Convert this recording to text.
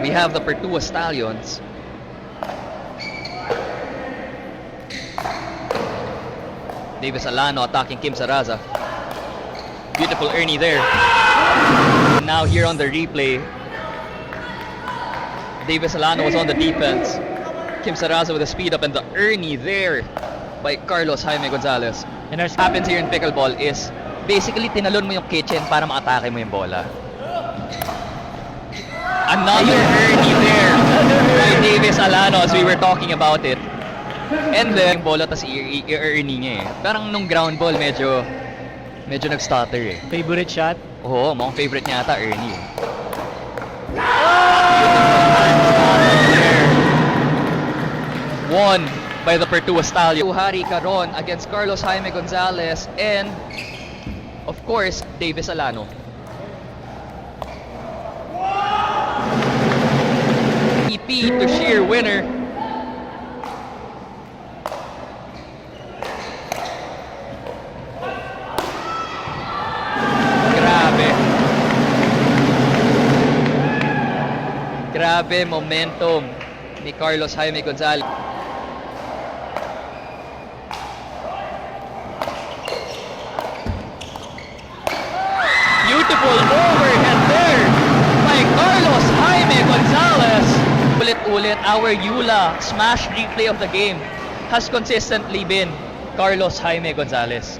we have the Pertua Stallions. Davis Alano attacking Kim Saraza. Beautiful Ernie there. Now here on the replay, Davis Alano was on the defense. Kim Saraza with a speed up, and the Ernie there by Carlos Jaime Gonzalez. And there's What happens here in pickleball is basically tinalon mo yung kitchen para maatake mo yung bola. Another Ernie there by Davis Alano as we were talking about it. And then, yung bola tas i-Ernie niya eh. Parang nung ground ball medyo nag-stutter eh. favorite shot. Oo, mukhang favorite niya ata Ernie eh. Won by the Pertua Stallion. Hari Caron against Carlos Jaime Gonzalez and of course Davis Alano. EP to sheer winner. Grabe momentum ni Carlos Jaime Gonzalez. Beautiful overhead there by Carlos Jaime Gonzalez. Ulit-ulit, our EULA smash replay of the game has consistently been Carlos Jaime Gonzalez.